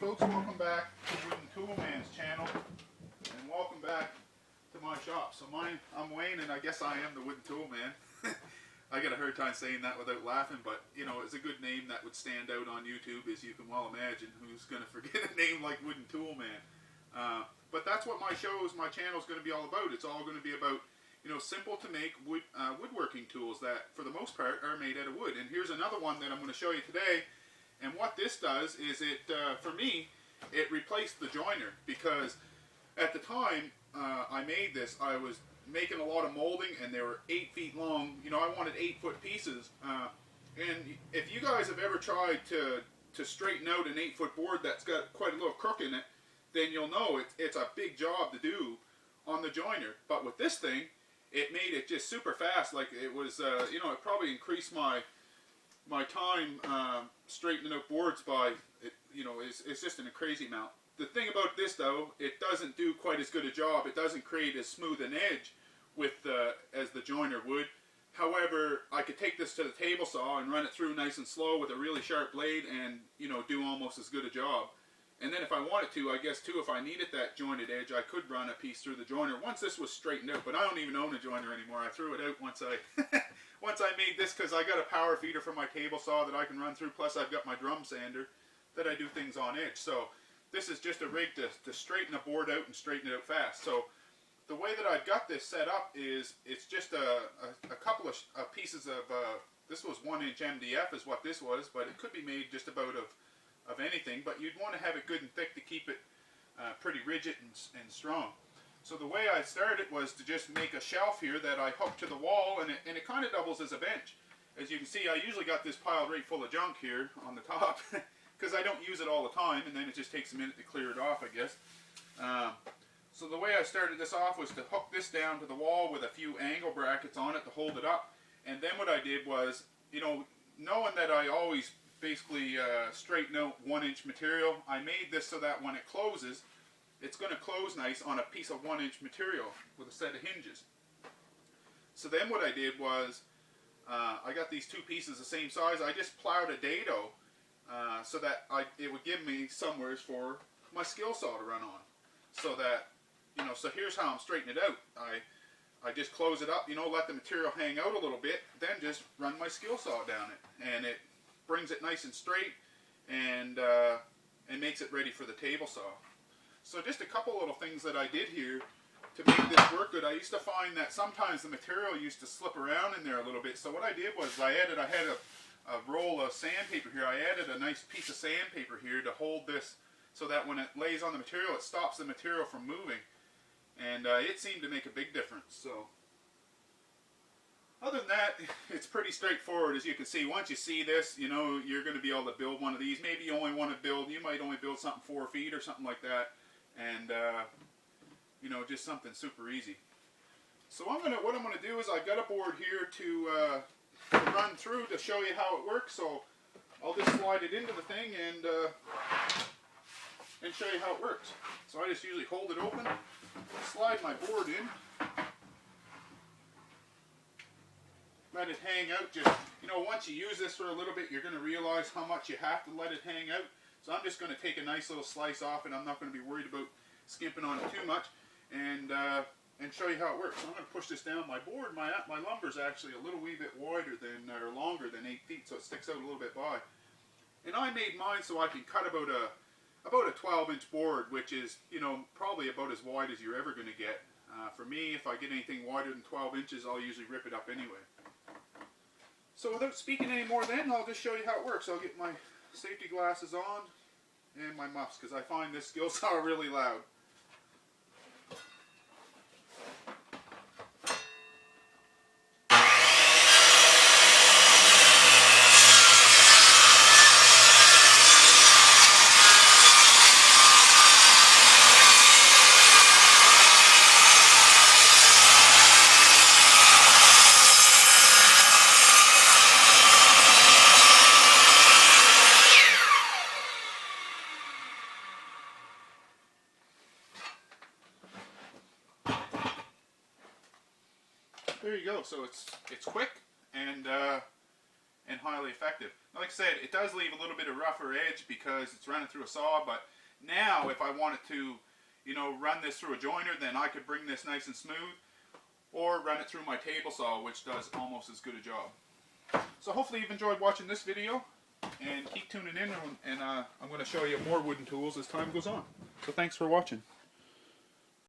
folks, welcome back to Wooden Toolman's channel, and welcome back to my shop. So I'm Wayne, and I guess I am the Wooden Toolman. I get a hard time saying that without laughing, but you know, it's a good name that would stand out on YouTube, as you can well imagine. Who's going to forget a name like Wooden Toolman? But that's what my channel is going to be all about. It's all going to be about, you know, simple to make woodworking tools that, for the most part, are made out of wood. And here's another one that I'm going to show you today. And what this does is for me, it replaced the joiner, because at the time I made this, I was making a lot of molding, and they were 8 feet long. You know, I wanted 8-foot pieces. And if you guys have ever tried to straighten out an 8-foot board that's got quite a little crook in it, then you'll know it's a big job to do on the joiner. But with this thing, it made it just super fast. Like it was, you know, it probably increased my time straightening out boards by, you know, it's just in a crazy amount. The thing about this, though, it doesn't do quite as good a job. It doesn't create as smooth an edge with as the joiner would. However, I could take this to the table saw and run it through nice and slow with a really sharp blade, and you know, do almost as good a job. And then if I wanted to, I guess too, if I needed that jointed edge, I could run a piece through the joiner once this was straightened out. But I don't even own a joiner anymore. I threw it out once I once I made this, because I got a power feeder for my table saw that I can run through. Plus I've got my drum sander that I do things on edge. So this is just a rig to straighten a board out and straighten it out fast. So the way that I've got this set up is it's just a couple of pieces of, this was 1-inch MDF is what this was, but it could be made just about of anything, but you'd want to have it good and thick to keep it pretty rigid and strong. So the way I started was to just make a shelf here that I hooked to the wall, and it kind of doubles as a bench. As you can see, I usually got this piled right full of junk here on the top, because I don't use it all the time, and then it just takes a minute to clear it off, I guess. So the way I started this off was to hook this down to the wall with a few angle brackets on it to hold it up. And then what I did was, you know, knowing that I always basically straighten out 1-inch material, I made this so that when it closes, it's going to close nice on a piece of 1-inch material with a set of hinges. So then what I did was, I got these 2 pieces the same size. I just plowed a dado so that it would give me somewheres for my skill saw to run on. So that, you know, so here's how I'm straightening it out. I just close it up, you know, let the material hang out a little bit, then just run my skill saw down it, and it brings it nice and straight, and makes it ready for the table saw. So just a couple little things that I did here to make this work good. I used to find that sometimes the material used to slip around in there a little bit. So what I did was I had a roll of sandpaper here. I added a nice piece of sandpaper here to hold this so that when it lays on the material, it stops the material from moving. And it seemed to make a big difference. So other than that, it's pretty straightforward. As you can see, once you see this, you know, you're going to be able to build one of these. Maybe you might only build something 4 feet or something like that. And, you know, just something super easy. So what I'm going to do is I've got a board here to run through to show you how it works. So I'll just slide it into the thing and show you how it works. So I just usually hold it open, slide my board in, let it hang out. Just, you know, once you use this for a little bit, you're going to realize how much you have to let it hang out. So I'm just going to take a nice little slice off it. I'm not going to be worried about skimping on it too much, and show you how it works. So I'm going to push this down. My board, my lumber is actually a little wee bit wider than, or longer than 8 feet, so it sticks out a little bit by. And I made mine so I can cut about a 12-inch board, which is, you know, probably about as wide as you're ever going to get. For me, if I get anything wider than 12 inches, I'll usually rip it up anyway. So without speaking any more then, I'll just show you how it works. I'll get my safety glasses on and my muffs, because I find this skill saw really loud. There you go. So it's quick, and and highly effective. Like I said, it does leave a little bit of rougher edge because it's running through a saw, but now if I wanted to, you know, run this through a joiner, then I could bring this nice and smooth, or run it through my table saw, which does almost as good a job. So hopefully you've enjoyed watching this video, and keep tuning in, and I'm going to show you more wooden tools as time goes on. So thanks for watching.